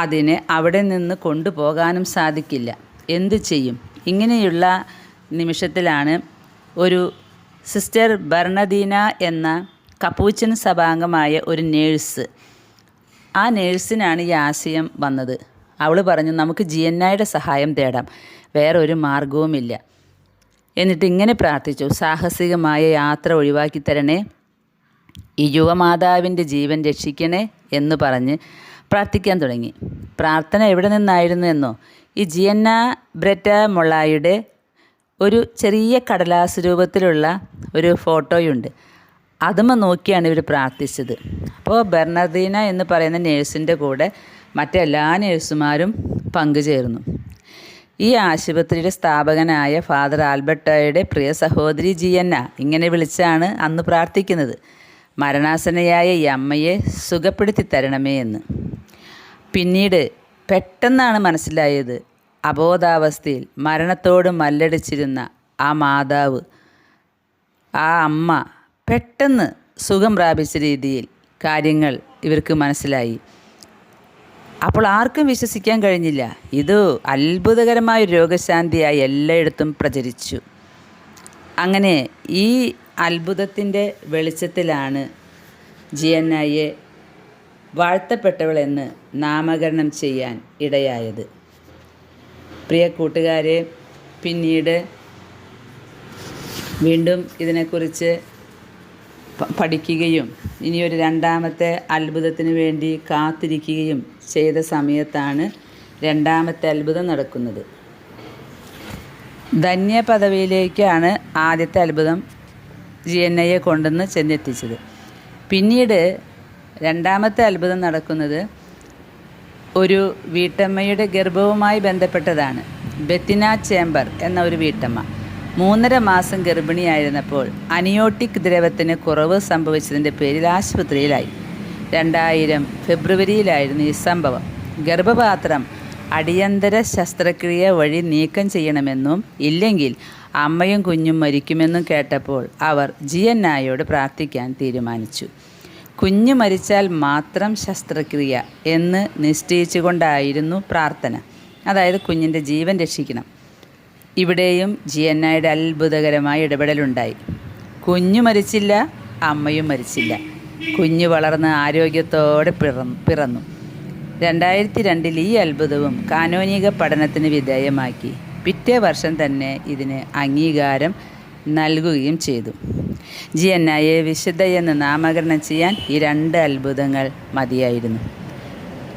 അതിനെ അവിടെ നിന്ന് കൊണ്ടുപോകാനും സാധിക്കില്ല. എന്തു ചെയ്യും? ഇങ്ങനെയുള്ള നിമിഷത്തിലാണ് ഒരു സിസ്റ്റർ ബർണദീന എന്ന കപ്പൂച്ചൻ സഭാംഗമായ ഒരു നേഴ്സ്, ആ നേഴ്സിനാണ് ഈ ആശയം വന്നത്. അവൾ പറഞ്ഞു, നമുക്ക് ജിയന്നായുടെ സഹായം തേടാം, വേറെ ഒരു മാർഗവുമില്ല. എന്നിട്ട് ഇങ്ങനെ പ്രാർത്ഥിച്ചു, സാഹസികമായ യാത്ര ഒഴിവാക്കി തരണേ, ഈ യുവമാതാവിൻ്റെ ജീവൻ രക്ഷിക്കണേ എന്ന് പറഞ്ഞ് പ്രാർത്ഥിക്കാൻ തുടങ്ങി. പ്രാർത്ഥന എവിടെ നിന്നായിരുന്നു എന്നോ? ഈ ജിയന്ന ബ്രെറ്റ മൊളായുടെ ഒരു ചെറിയ കടലാസ് രൂപത്തിലുള്ള ഒരു ഫോട്ടോയുണ്ട്. അതുമ്മ നോക്കിയാണ് ഇവർ പ്രാർത്ഥിച്ചത്. അപ്പോൾ ബെർണർദീന എന്ന് പറയുന്ന നേഴ്സിൻ്റെ കൂടെ മറ്റെല്ലാ നേഴ്സുമാരും പങ്കുചേർന്നു. ഈ ആശുപത്രിയുടെ സ്ഥാപകനായ ഫാദർ ആൽബർട്ടോയുടെ പ്രിയ സഹോദരി ജിയന്ന ഇങ്ങനെ വിളിച്ചാണ് അന്ന് പ്രാർത്ഥിക്കുന്നത്, മരണാസന്നയായ ഈ അമ്മയെ സുഖപ്പെടുത്തി തരണമേ എന്ന്. പിന്നീട് പെട്ടെന്നാണ് മനസ്സിലായത്, അബോധാവസ്ഥയിൽ മരണത്തോട് മല്ലടിച്ചിരുന്ന ആ മാതാവ്, ആ അമ്മ പെട്ടെന്ന് സുഖം പ്രാപിച്ച രീതിയിൽ കാര്യങ്ങൾ ഇവർക്ക് മനസ്സിലായി. അപ്പോൾ ആർക്കും വിശ്വസിക്കാൻ കഴിഞ്ഞില്ല. ഇത് അത്ഭുതകരമായ രോഗശാന്തിയായി എല്ലായിടത്തും പ്രചരിച്ചു. അങ്ങനെ ഈ അത്ഭുതത്തിൻ്റെ വെളിച്ചത്തിലാണ് ജിയന്നയെ വാഴ്ത്തപ്പെട്ടവളെന്ന് നാമകരണം ചെയ്യാൻ ഇടയായത്. പ്രിയ കൂട്ടുകാരെ, പിന്നീട് വീണ്ടും ഇതിനെക്കുറിച്ച് പഠിക്കുകയും ഇനിയൊരു രണ്ടാമത്തെ അത്ഭുതത്തിന് വേണ്ടി കാത്തിരിക്കുകയും ചെയ്ത സമയത്താണ് രണ്ടാമത്തെ അത്ഭുതം നടക്കുന്നത്. ധന്യ പദവിയിലേക്കാണ് ആദ്യത്തെ അത്ഭുതം ജിയന്നയെ കൊണ്ടുവന്ന് ചെന്നെത്തിച്ചത്. പിന്നീട് രണ്ടാമത്തെ അത്ഭുതം നടക്കുന്നത് ഒരു വീട്ടമ്മയുടെ ഗർഭവുമായി ബന്ധപ്പെട്ടതാണ്. ബെത്തിന ചേംബർ എന്ന ഒരു വീട്ടമ്മ 3.5 മാസം ഗർഭിണിയായിരുന്നപ്പോൾ അനിയോട്ടിക് ദ്രവത്തിന് കുറവ് സംഭവിച്ചതിൻ്റെ പേരിൽ ആശുപത്രിയിലായി. 2000 ഫെബ്രുവരിയിലായിരുന്നു ഈ സംഭവം. ഗർഭപാത്രം അടിയന്തര ശസ്ത്രക്രിയ വഴി നീക്കം ചെയ്യണമെന്നും ഇല്ലെങ്കിൽ അമ്മയും കുഞ്ഞും മരിക്കുമെന്നും കേട്ടപ്പോൾ അവർ ജിയന്നായോട് പ്രാർത്ഥിക്കാൻ തീരുമാനിച്ചു. കുഞ്ഞ് മരിച്ചാൽ മാത്രം ശസ്ത്രക്രിയ എന്ന് നിശ്ചയിച്ചുകൊണ്ടായിരുന്നു പ്രാർത്ഥന. അതായത് കുഞ്ഞിൻ്റെ ജീവൻ രക്ഷിക്കണം. ഇവിടെയും ജിയന്നായുടെ അത്ഭുതകരമായ ഇടപെടലുണ്ടായി. കുഞ്ഞു മരിച്ചില്ല, അമ്മയും മരിച്ചില്ല. കുഞ്ഞ് വളർന്ന് ആരോഗ്യത്തോടെ പിറന്നു. 2002 ഈ അത്ഭുതവും കാനോനിക പഠനത്തിന് വിധേയമാക്കി. പിറ്റേ വർഷം തന്നെ ഇതിന് അംഗീകാരം നൽകുകയും ചെയ്തു. ജിയന്നയെ വിശുദ്ധയെന്ന് നാമകരണം ചെയ്യാൻ ഈ 2 അത്ഭുതങ്ങൾ മതിയായിരുന്നു.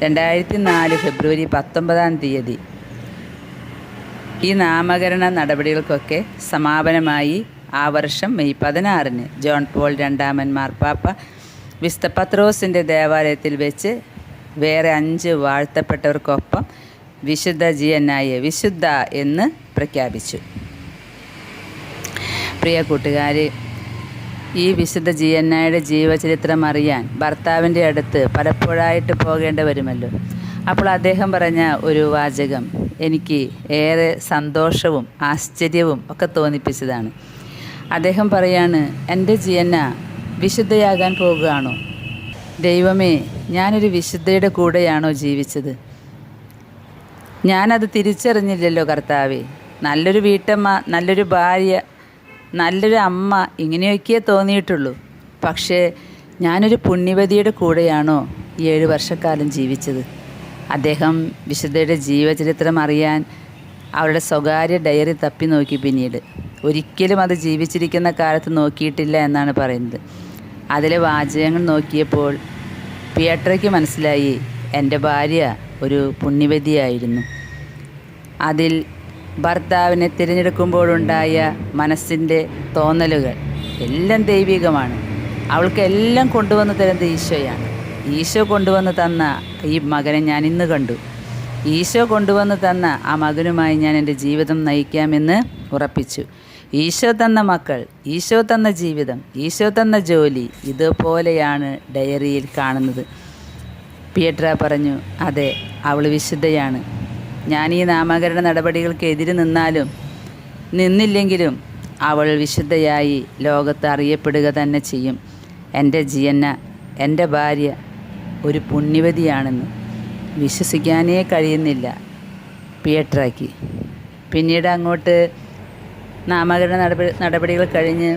2004 ഫെബ്രുവരി 19 ഈ നാമകരണ നടപടികൾക്കൊക്കെ സമാപനമായി ആ വർഷം മെയ് 16 ജോൺ പോൾ II മാർപ്പാപ്പ വിശുദ്ധ പത്രോസിൻ്റെ ദേവാലയത്തിൽ വെച്ച് വേറെ 5 വാഴ്ത്തപ്പെട്ടവർക്കൊപ്പം വിശുദ്ധ ജിയന്നയെ വിശുദ്ധ എന്ന് പ്രഖ്യാപിച്ചു. പ്രിയ കൂട്ടുകാരെ, ഈ വിശുദ്ധ ജിയന്നയുടെ ജീവചരിത്രം അറിയാൻ ഭർത്താവിൻ്റെ അടുത്ത് പലപ്പോഴായിട്ട് പോകേണ്ടി വരുമല്ലോ. അപ്പോൾ അദ്ദേഹം പറഞ്ഞ ഒരു വാചകം എനിക്ക് ഏറെ സന്തോഷവും ആശ്ചര്യവും ഒക്കെ തോന്നിപ്പിച്ചതാണ്. അദ്ദേഹം പറയാണ്, എൻ്റെ ജിയന്ന വിശുദ്ധയാകാൻ പോകുകയാണോ? ദൈവമേ, ഞാനൊരു വിശുദ്ധയുടെ കൂടെയാണോ ജീവിച്ചത്? ഞാനത് തിരിച്ചറിഞ്ഞില്ലല്ലോ കർത്താവേ. നല്ലൊരു വീട്ടമ്മ, നല്ലൊരു ഭാര്യ, നല്ലൊരു അമ്മ, ഇങ്ങനെയൊക്കെ തോന്നിയിട്ടുള്ളൂ. പക്ഷേ ഞാനൊരു പുണ്യവതിയുടെ കൂടെയാണോ ഈ 7 വർഷക്കാലം ജീവിച്ചത്? അദ്ദേഹം വിശുദ്ധയുടെ ജീവചരിത്രം അറിയാൻ അവരുടെ സ്വകാര്യ ഡയറി തപ്പി നോക്കി. പിന്നീട് ഒരിക്കലും അത് ജീവിച്ചിരിക്കുന്ന കാലത്ത് നോക്കിയിട്ടില്ല എന്നാണ് പറയുന്നത്. അതിലെ വാചകങ്ങൾ നോക്കിയപ്പോൾ പിയട്രോയ്ക്ക് മനസ്സിലായി, എൻ്റെ ഭാര്യ ഒരു പുണ്യവതിയായിരുന്നു. അതിൽ ഭർത്താവിനെ തിരഞ്ഞെടുക്കുമ്പോഴുണ്ടായ മനസ്സിൻ്റെ തോന്നലുകൾ എല്ലാം ദൈവികമാണ്. അവൾക്ക് എല്ലാം കൊണ്ടുവന്ന് തരുന്നത് ഈശോയാണ്. ഈശോ കൊണ്ടുവന്ന് തന്ന ഈ മകനെ ഞാൻ ഇന്ന് കണ്ടു. ഈശോ കൊണ്ടുവന്ന് തന്ന ആ മകനുമായി ഞാൻ എൻ്റെ ജീവിതം നയിക്കാമെന്ന് ഉറപ്പിച്ചു. ഈശോ തന്ന മക്കൾ, ഈശോ തന്ന ജീവിതം, ഈശോ തന്ന ജോലി, ഇതുപോലെയാണ് ഡയറിയിൽ കാണുന്നത്. പിയട്ര പറഞ്ഞു, അതെ, അവൾ വിശുദ്ധയാണ്. ഞാൻ ഈ നാമകരണ നടപടികൾക്ക് എതിര് നിന്നില്ലെങ്കിലും അവൾ വിശുദ്ധയായി ലോകത്ത് അറിയപ്പെടുക തന്നെ ചെയ്യും. എൻ്റെ ജിയന്ന, എൻ്റെ ഭാര്യ ഒരു പുണ്യവതിയാണെന്ന് വിശ്വസിക്കാനേ കഴിയുന്നില്ല പിയട്രയ്ക്ക്. പിന്നീട് അങ്ങോട്ട് നാമകരണ നടപടികൾ കഴിഞ്ഞ്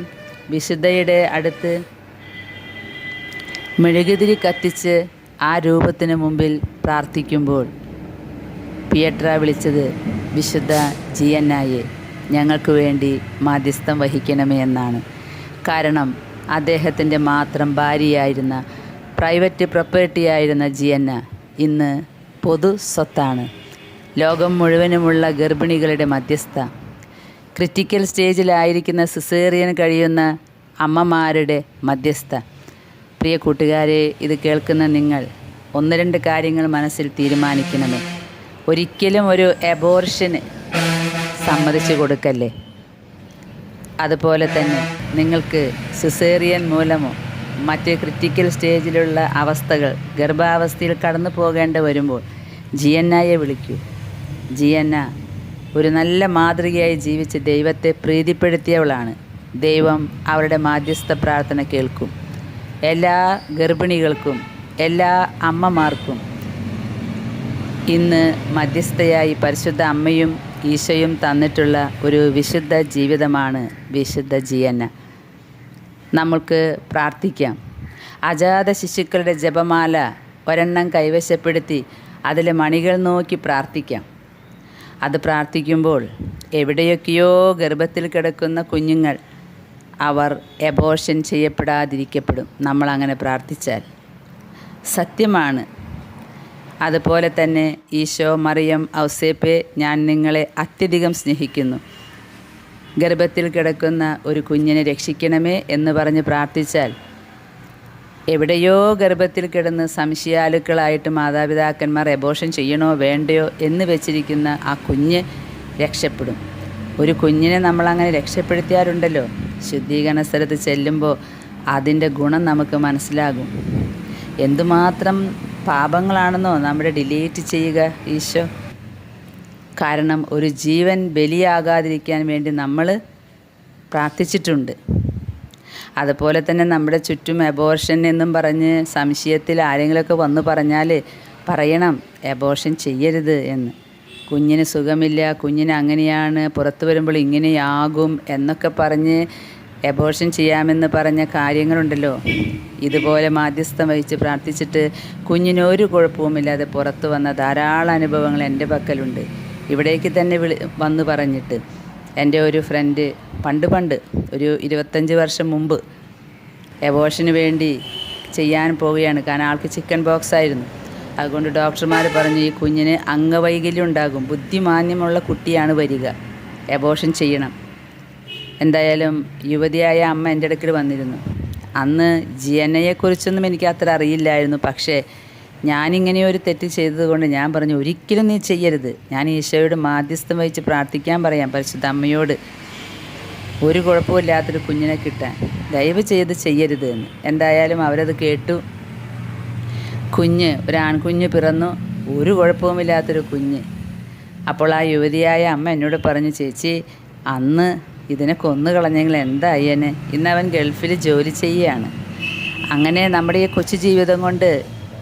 വിശുദ്ധയുടെ അടുത്ത് മെഴുകുതിരി കത്തിച്ച് ആ രൂപത്തിന് മുമ്പിൽ പ്രാർത്ഥിക്കുമ്പോൾ പിയട്ര വിളിച്ചത്, വിശുദ്ധ ജിയന്നായെ, ഞങ്ങൾക്ക് വേണ്ടി മാധ്യസ്ഥം വഹിക്കണമേ എന്നാണ്. കാരണം അദ്ദേഹത്തിൻ്റെ മാത്രം ഭാര്യയായിരുന്ന, പ്രൈവറ്റ് പ്രോപ്പർട്ടിയായിരുന്ന ജിയന്ന ഇന്ന് പൊതു സ്വത്താണ്. ലോകം മുഴുവനുമുള്ള ഗർഭിണികളുടെ മധ്യസ്ഥ, ക്രിറ്റിക്കൽ സ്റ്റേജിലായിരിക്കുന്ന സിസേറിയൻ കഴിയുന്ന അമ്മമാരുടെ മധ്യസ്ഥ. പ്രിയ കൂട്ടുകാരെ, ഇത് കേൾക്കുന്ന നിങ്ങൾ 1-2 കാര്യങ്ങൾ മനസ്സിൽ തീരുമാനിക്കണമേ. ഒരിക്കലും ഒരു അബോർഷന് സമ്മതിച്ചു കൊടുക്കല്ലേ. അതുപോലെ തന്നെ നിങ്ങൾക്ക് സിസേറിയൻ മൂലമോ മറ്റ് ക്രിറ്റിക്കൽ സ്റ്റേജിലുള്ള അവസ്ഥകൾ, ഗർഭാവസ്ഥയിൽ കടന്നു പോകേണ്ടി വരുമ്പോൾ ജിയന്നയെ വിളിക്കൂ. ജിയന്ന ഒരു നല്ല മാതൃകയായി ജീവിച്ച് ദൈവത്തെ പ്രീതിപ്പെടുത്തിയവളാണ്. ദൈവം അവരുടെ മാധ്യസ്ഥ പ്രാർത്ഥന കേൾക്കും. എല്ലാ ഗർഭിണികൾക്കും, എല്ലാ അമ്മമാർക്കും ഇന്ന് മധ്യസ്ഥയായി പരിശുദ്ധ അമ്മയും ഈശോയും തന്നിട്ടുള്ള ഒരു വിശുദ്ധ ജീവിതമാണ് വിശുദ്ധ ജിയന്ന. നമ്മൾക്ക് പ്രാർത്ഥിക്കാം. അജാത ശിശുക്കളുടെ ജപമാല ഒരെണ്ണം കൈവശപ്പെടുത്തി അതിലെ മണികൾ നോക്കി പ്രാർത്ഥിക്കാം. അത് പ്രാർത്ഥിക്കുമ്പോൾ എവിടെയൊക്കെയോ ഗർഭത്തിൽ കിടക്കുന്ന കുഞ്ഞുങ്ങൾ അവർ അബോർഷൻ ചെയ്യപ്പെടാതിരിക്കപ്പെടും, നമ്മളങ്ങനെ പ്രാർത്ഥിച്ചാൽ. സത്യമാണ്. അതുപോലെ തന്നെ ഈശോ, മറിയം, ഔസേപ്പെ, ഞാൻ നിങ്ങളെ അത്യധികം സ്നേഹിക്കുന്നു, ഗർഭത്തിൽ കിടക്കുന്ന ഒരു കുഞ്ഞിനെ രക്ഷിക്കണമേ എന്ന് പറഞ്ഞ് പ്രാർത്ഥിച്ചാൽ എവിടെയോ ഗർഭത്തിൽ കിടന്ന് സംശയാലുക്കളായിട്ട് മാതാപിതാക്കന്മാർ അബോർഷൻ ചെയ്യണോ വേണ്ടയോ എന്ന് വെച്ചിരിക്കുന്ന ആ കുഞ്ഞ് രക്ഷപ്പെടും. ഒരു കുഞ്ഞിനെ നമ്മളങ്ങനെ രക്ഷപ്പെടുത്തിയാലുണ്ടല്ലോ, ശുദ്ധീകരണ സ്ഥലത്ത് ചെല്ലുമ്പോൾ അതിൻ്റെ ഗുണം നമുക്ക് മനസ്സിലാകും. എന്തുമാത്രം പാപങ്ങളാണെന്നോ നമ്മുടെ ഡിലീറ്റ് ചെയ്യുക ഈശോ. കാരണം ഒരു ജീവൻ ബലിയാകാതിരിക്കാൻ വേണ്ടി നമ്മൾ പ്രാർത്ഥിച്ചിട്ടുണ്ട്. അതുപോലെ തന്നെ നമ്മുടെ ചുറ്റും അബോർഷൻ എന്നും പറഞ്ഞ് സംശയത്തിൽ ആരെങ്കിലുമൊക്കെ വന്ന് പറഞ്ഞാൽ പറയണം, അബോർഷൻ ചെയ്യരുത് എന്ന്. കുഞ്ഞിന് സുഖമില്ല, കുഞ്ഞിന് അങ്ങനെയാണ്, പുറത്ത് വരുമ്പോൾ ഇങ്ങനെയാകും എന്നൊക്കെ പറഞ്ഞ് അബോർഷൻ ചെയ്യാമെന്ന് പറഞ്ഞ കാര്യങ്ങളുണ്ടല്ലോ, ഇതുപോലെ മാധ്യസ്ഥം വഹിച്ച് പ്രാർത്ഥിച്ചിട്ട് കുഞ്ഞിനൊരു കുഴപ്പവുമില്ലാതെ പുറത്ത് വന്ന ധാരാളം അനുഭവങ്ങൾ എൻ്റെ പക്കലുണ്ട്. ഇവിടേക്ക് തന്നെ വന്ന് പറഞ്ഞിട്ട് എൻ്റെ ഒരു ഫ്രണ്ട് പണ്ട് ഒരു 25 വർഷം മുമ്പ് അബോർഷന് വേണ്ടി ചെയ്യാൻ പോവുകയാണ്. കാരണം ആൾക്ക് ചിക്കൻ ബോക്സ് ആയിരുന്നു. അതുകൊണ്ട് ഡോക്ടർമാർ പറഞ്ഞു, ഈ കുഞ്ഞിന് അംഗവൈകല്യം ഉണ്ടാകും, ബുദ്ധിമാന്യമുള്ള കുട്ടിയാണ് വരിക, അബോർഷൻ ചെയ്യണം. എന്തായാലും യുവതിയായ അമ്മ എൻ്റെ അടുക്കൽ വന്നിരുന്നു. അന്ന് ജിയന്നയെക്കുറിച്ചൊന്നും എനിക്ക് അത്ര അറിയില്ലായിരുന്നു. പക്ഷേ ഞാനിങ്ങനെ ഒരു തെറ്റ് ചെയ്തതുകൊണ്ട് ഞാൻ പറഞ്ഞു, ഒരിക്കലും നീ ചെയ്യരുത്. ഞാൻ ഈശോയോട് മാധ്യസ്ഥം വഹിച്ച് പ്രാർത്ഥിക്കാൻ പറയാം, പരിശുദ്ധ അമ്മയോട്, ഒരു കുഴപ്പമില്ലാത്തൊരു കുഞ്ഞിനെ കിട്ടാൻ ദയവ് ചെയ്ത് ചെയ്യരുത് എന്ന്. എന്തായാലും അവരത് കേട്ടു. ഒരു ആൺകുഞ്ഞ് പിറന്നു, ഒരു കുഴപ്പവുമില്ലാത്തൊരു കുഞ്ഞ്. അപ്പോൾ ആ യുവതിയായ അമ്മ എന്നോട് പറഞ്ഞു, ചേച്ചി അന്ന് ഇതിനെ കൊന്നു കളഞ്ഞെങ്കിൽ എന്തായനെ, ഇന്നവൻ ഗൾഫിൽ ജോലി ചെയ്യുകയാണ്. അങ്ങനെ നമ്മുടെ ഈ കൊച്ചു ജീവിതം കൊണ്ട്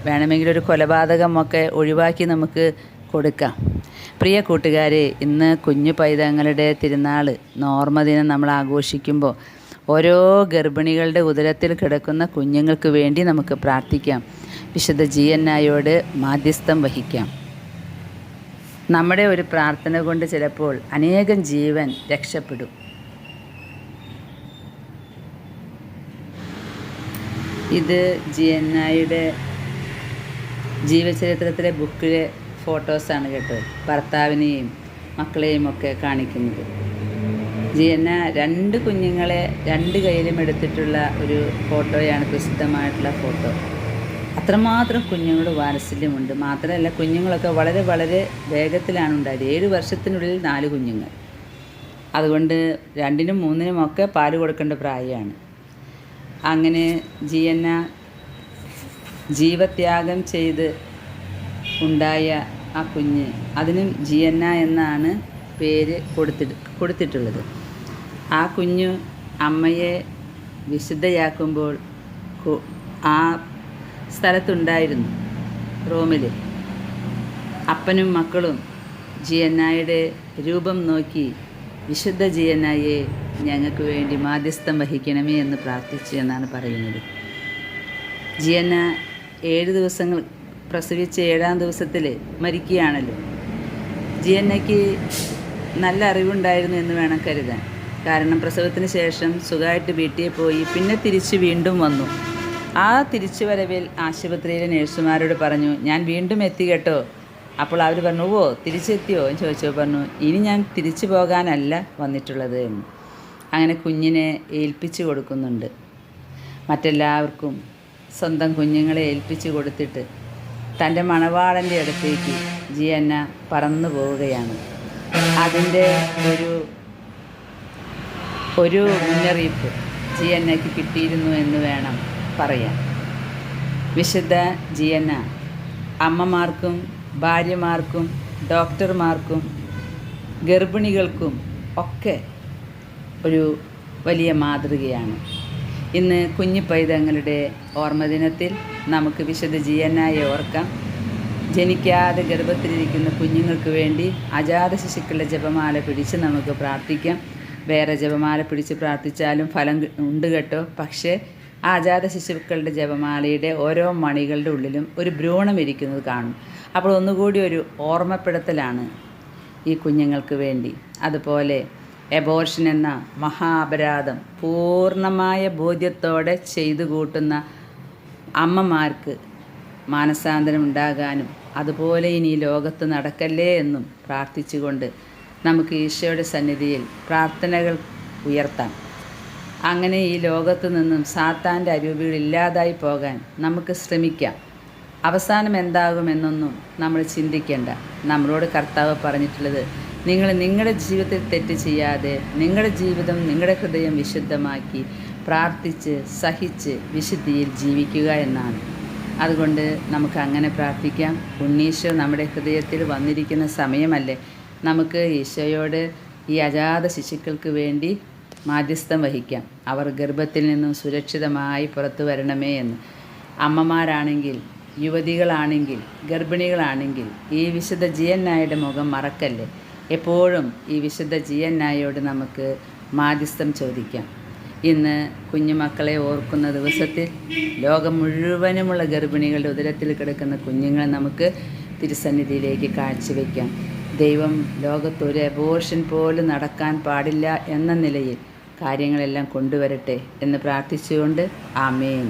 വേണമെങ്കിൽ ഒരു കൊലപാതകമൊക്കെ ഒഴിവാക്കി നമുക്ക് കൊടുക്കാം. പ്രിയ കൂട്ടുകാരെ, ഇന്ന് കുഞ്ഞു പൈതങ്ങളുടെ തിരുനാൾ നോർമദിനം നമ്മൾ ആഘോഷിക്കുമ്പോൾ ഓരോ ഗർഭിണികളുടെ ഉദരത്തിൽ കിടക്കുന്ന കുഞ്ഞുങ്ങൾക്ക് വേണ്ടി നമുക്ക് പ്രാർത്ഥിക്കാം. വിശുദ്ധ ജിയന്നായോട് മാധ്യസ്ഥം വഹിക്കാം. നമ്മുടെ ഒരു പ്രാർത്ഥന കൊണ്ട് ചിലപ്പോൾ അനേകം ജീവൻ രക്ഷപ്പെടും. ഇത് ജിയന്നായുടെ ജീവചരിത്രത്തിലെ ബുക്കിലെ ഫോട്ടോസാണ് കേട്ടോ. ഭർത്താവിനെയും മക്കളെയും ഒക്കെ കാണിക്കുന്നത്. ജിയന്ന 2 കുഞ്ഞുങ്ങളെ 2 കൈയിലും എടുത്തിട്ടുള്ള ഒരു ഫോട്ടോയാണ് പ്രസിദ്ധമായിട്ടുള്ള ഫോട്ടോ. അത്രമാത്രം കുഞ്ഞുങ്ങൾ വാത്സല്യമുണ്ട്. മാത്രമല്ല കുഞ്ഞുങ്ങളൊക്കെ വളരെ വളരെ വേഗത്തിലാണ് ഉണ്ടായത്. 7 വർഷത്തിനുള്ളിൽ 4 കുഞ്ഞുങ്ങൾ. അതുകൊണ്ട് 2നും 3നും ഒക്കെ പാല് കൊടുക്കേണ്ട പ്രായമാണ്. അങ്ങനെ ജിയന്ന ജീവത്യാഗം ചെയ്ത് ഉണ്ടായ ആ കുഞ്ഞ്, അതിനും ജിയന്ന എന്നാണ് പേര് കൊടുത്തിട്ടുള്ളത്. ആ കുഞ്ഞ് അമ്മയെ വിശുദ്ധയാക്കുമ്പോൾ ആ സ്ഥലത്തുണ്ടായിരുന്നു റോമിൽ. അപ്പനും മക്കളും ജിയന്നായുടെ രൂപം നോക്കി വിശുദ്ധ ജിയന്നായെ ഞങ്ങൾക്ക് വേണ്ടി മാധ്യസ്ഥം വഹിക്കണമേ എന്ന് പ്രാർത്ഥിച്ചു എന്നാണ് പറയുന്നത്. ജിയന്ന 7 ദിവസങ്ങൾ പ്രസവിച്ച് 7ാം ദിവസത്തിൽ മരിക്കുകയാണല്ലോ. ജിയന്നയ്ക്ക് നല്ല അറിവുണ്ടായിരുന്നു എന്ന് വേണം കരുതാൻ. കാരണം പ്രസവത്തിന് ശേഷം സുഖമായിട്ട് വീട്ടിൽ പോയി പിന്നെ തിരിച്ച് വീണ്ടും വന്നു. ആ തിരിച്ചു വരവിൽ ആശുപത്രിയിലെ നഴ്സുമാരോട് പറഞ്ഞു, ഞാൻ വീണ്ടും എത്തി കേട്ടോ. അപ്പോൾ അവർ പറഞ്ഞു, ഓ തിരിച്ചെത്തിയോ എന്ന് ചോദിച്ചപ്പോൾ പറഞ്ഞു, ഇനി ഞാൻ തിരിച്ചു പോകാനല്ല വന്നിട്ടുള്ളത് എന്ന്. അങ്ങനെ കുഞ്ഞിനെ ഏൽപ്പിച്ചു കൊടുക്കുന്നുണ്ട്. മറ്റെല്ലാവർക്കും സ്വന്തം കുഞ്ഞുങ്ങളെ ഏൽപ്പിച്ചു കൊടുത്തിട്ട് തൻ്റെ മണവാളൻ്റെ അടുത്തേക്ക് ജിയന്ന പറന്നു പോവുകയാണ്. അതിൻ്റെ ഒരു മുന്നറിയിപ്പ് ജിയന്നയ്ക്ക് കിട്ടിയിരുന്നു എന്ന് വേണം പറയാൻ. വിശുദ്ധ ജിയന്ന അമ്മമാർക്കും ഭാര്യമാർക്കും ഡോക്ടർമാർക്കും ഗർഭിണികൾക്കും ഒക്കെ ഒരു വലിയ മാതൃകയാണ്. ഇന്ന് കുഞ്ഞു പൈതങ്ങളുടെ ഓർമ്മദിനത്തിൽ നമുക്ക് വിശുദ്ധ ജിയന്നായെ ഓർക്കാം. ജനിക്കാതെ ഗർഭത്തിലിരിക്കുന്ന കുഞ്ഞുങ്ങൾക്ക് വേണ്ടി അജാത ശിശുക്കളുടെ ജപമാല പിടിച്ച് നമുക്ക് പ്രാർത്ഥിക്കാം. വേറെ ജപമാല പിടിച്ച് പ്രാർത്ഥിച്ചാലും ഫലം ഉണ്ട് കേട്ടോ. പക്ഷേ ആ അജാത ശിശുക്കളുടെ ജപമാലയുടെ ഓരോ മണികളുടെ ഉള്ളിലും ഒരു ഭ്രൂണം ഇരിക്കുന്നത് കാണും. അപ്പോൾ ഒന്നുകൂടി ഒരു ഓർമ്മപ്പെടുത്തലാണ് ഈ കുഞ്ഞുങ്ങൾക്ക് വേണ്ടി. അതുപോലെ എബോർഷൻ എന്ന മഹാ അപരാധം പൂർണ്ണമായ ബോധ്യത്തോടെ ചെയ്തു കൂട്ടുന്ന അമ്മമാർക്ക് മാനസാന്തരം ഉണ്ടാകാനും അതുപോലെ ഇനി ലോകത്ത് നടക്കല്ലേ എന്നും പ്രാർത്ഥിച്ചുകൊണ്ട് നമുക്ക് ഈശോയുടെ സന്നിധിയിൽ പ്രാർത്ഥനകൾ ഉയർത്താം. അങ്ങനെ ഈ ലോകത്തു നിന്നും സാത്താൻ്റെ അരൂപികൾ ഇല്ലാതായി പോകാൻ നമുക്ക് ശ്രമിക്കാം. അവസാനം എന്താകുമെന്നൊന്നും നമ്മൾ ചിന്തിക്കേണ്ട. നമ്മളോട് കർത്താവ് പറഞ്ഞിട്ടുള്ളത്, നിങ്ങൾ നിങ്ങളുടെ ജീവിതത്തിൽ തെറ്റ് ചെയ്യാതെ നിങ്ങളുടെ ജീവിതം നിങ്ങളുടെ ഹൃദയം വിശുദ്ധമാക്കി പ്രാർത്ഥിച്ച് സഹിച്ച് വിശുദ്ധിയിൽ ജീവിക്കുക എന്നാണ്. അതുകൊണ്ട് നമുക്ക് അങ്ങനെ പ്രാർത്ഥിക്കാം. ഉണ്ണീശോ നമ്മുടെ ഹൃദയത്തിൽ വന്നിരിക്കുന്ന സമയമല്ലേ, നമുക്ക് ഈശോയോട് ഈ അജാത ശിശുക്കൾക്ക് വേണ്ടി മാധ്യസ്ഥം വഹിക്കാം. അവർ ഗർഭത്തിൽ നിന്നും സുരക്ഷിതമായി പുറത്തു വരണമേ എന്ന്. അമ്മമാരാണെങ്കിൽ, യുവതികളാണെങ്കിൽ, ഗർഭിണികളാണെങ്കിൽ ഈ വിശുദ്ധ ജിയന്നായുടെ മുഖം മറക്കല്ലേ. എപ്പോഴും ഈ വിശുദ്ധ ജിയന്നായോട് നമുക്ക് മാധ്യസ്ഥം ചോദിക്കാം. ഇന്ന് കുഞ്ഞുമക്കളെ ഓർക്കുന്ന ദിവസത്തിൽ ലോകം മുഴുവനുമുള്ള ഗർഭിണികളുടെ ഉദരത്തിൽ കിടക്കുന്ന കുഞ്ഞുങ്ങളെ നമുക്ക് തിരുസന്നിധിയിലേക്ക് കാഴ്ചവെക്കാം. ദൈവം ലോകത്തൊരു അബോർഷൻ പോലും നടക്കാൻ പാടില്ല എന്ന നിലയിൽ കാര്യങ്ങളെല്ലാം കൊണ്ടുവരട്ടെ എന്ന് പ്രാർത്ഥിച്ചുകൊണ്ട് ആമേൻ.